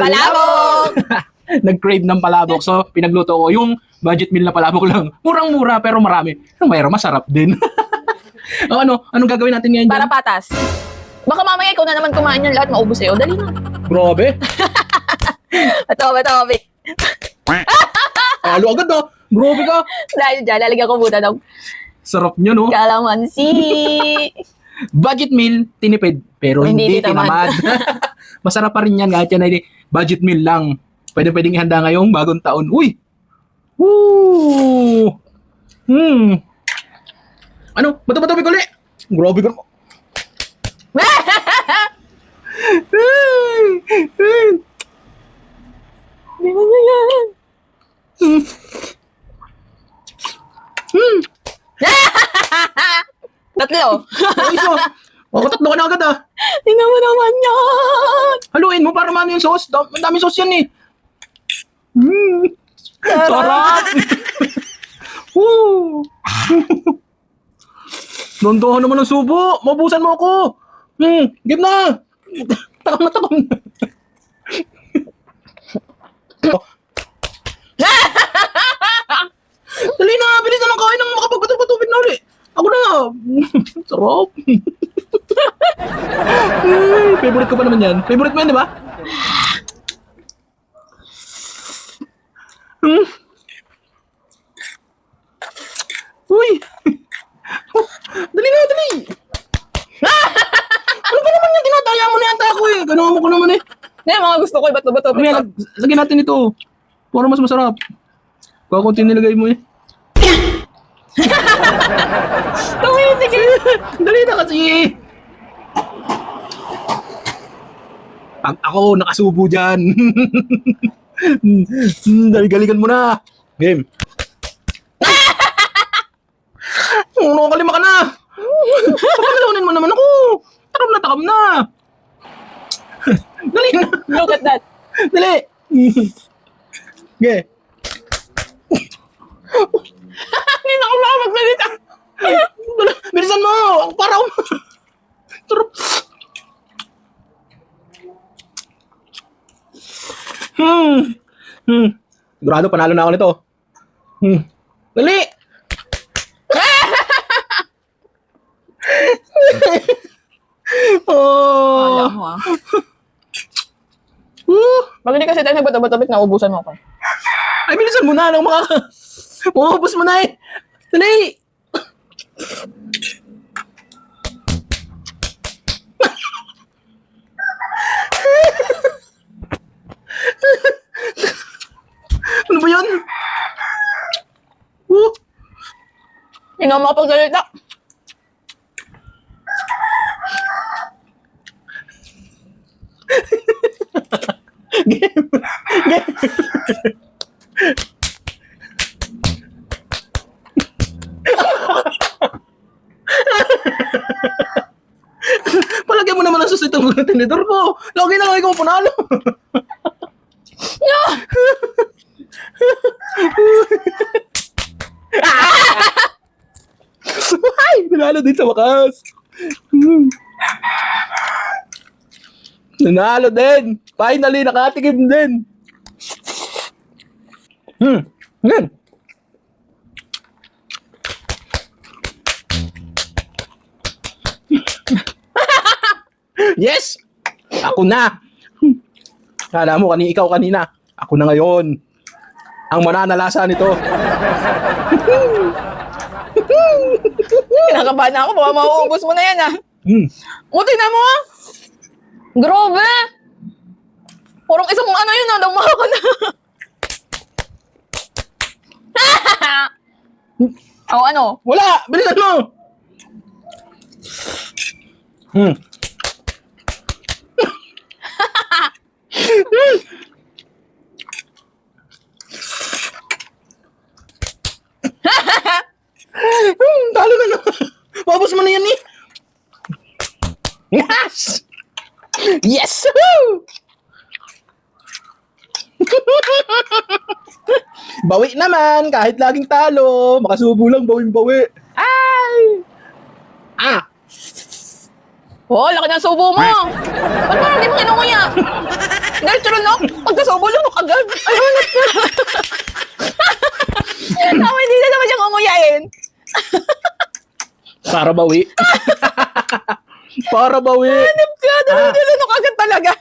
Palabok! Nag-crave ng palabok. So, pinagluto ko yung budget meal na palabok lang. Murang-mura pero marami. Ang mayroon, masarap din. O ano? Anong gagawin natin ngayon? Para patas. Baka mamaya ikaw na naman kumain yan lahat, maubos sa'yo. Dali na. Grabe. Ito, Vic. Halo agad ah. Grabe ka. Dahil dyan, lalagyan ko muna ng Sarap nyo, no? kalamansi. Budget meal, tinipid. Pero hindi tinamad. Masarap pa rin yan kahit yan ay budget meal lang. Pwedeng ihanda ngayong bagong taon. Uy! Woo! Ano? Bato-bato may kuli! Grabe ka naman. Di ba na yan? Tatlo. Ay, so, tatlo ka na agad ah. Tingnan mo naman yan. Haluin mo para maano yung sauce. Ang daming sauce yan eh. Sarap! Woo! Dondohan naman ang subo. Mabusan mo ako. Give na. Takam na. Dali na, bilis na lang kain ng makapagpatubig na ulit. Ako na. Sarap. Favorite ko pa naman yan. Favorite mo yan, di ba? Uy! Dali na, dali! Ano ba naman yung dinadaya mo na yata ako eh? Ganawa mo ko naman eh. Yan, mga gusto ko. Bato-bato. Mamaya, lagyan natin ito. Para mas masarap. Kakunti nilagay mo eh. Sige. Dali na kasi. Pag ako nakasubo dyan. Dali-galigan mo na. Game. Nakakalima ka na. Papagalunin mo naman ako. Takam na. Dali na. Look at that. Dali. Okay. Hindi na ako makapagsalita. Bilisan mo. Para ako. Sarap. Sigurado panalo na ako nito. Dali. Alam Oh. mo ah. Pag hindi kasi tayo nagbato-bato, naubusan mo ako. Ay, bilisan mo na. Nang Maubos mo na eh. Dali. Ano ba yun? Hindi na ako makapagsalita. Game. Palagyan mo naman ang susit ng tinidor ko. Lagi na lang ikaw panalo. Ay, nanalo din sa wakas. Nanalo din. Finally, nakatikim din. Yan. Yes! Ako na. Kala mo, ikaw kanina. Ako na ngayon. Ang mananalasa nito. Kinakabahan na ako. Baka mauubos mo na yan ah. Buti na mo ah. Grabe. Parang isang ano yun ah. Dama ka na. O ano? Wala! Bilisan mo! Talo na naman. Mabos mo na yan eh. Yes! Yes! Bawi naman, kahit laging talo. Makasubo lang, bawing-bawi. Ay! Oh, laki ng subo mo. Ba't parang di mo kinunguya? Diretso rin no? Pagkasubo lang agad. Ay, hanap ka. Tama, hindi na naman siya ngunguyain. Para bawi. Para bawi. Hanap ka. Diretso rin agad talaga.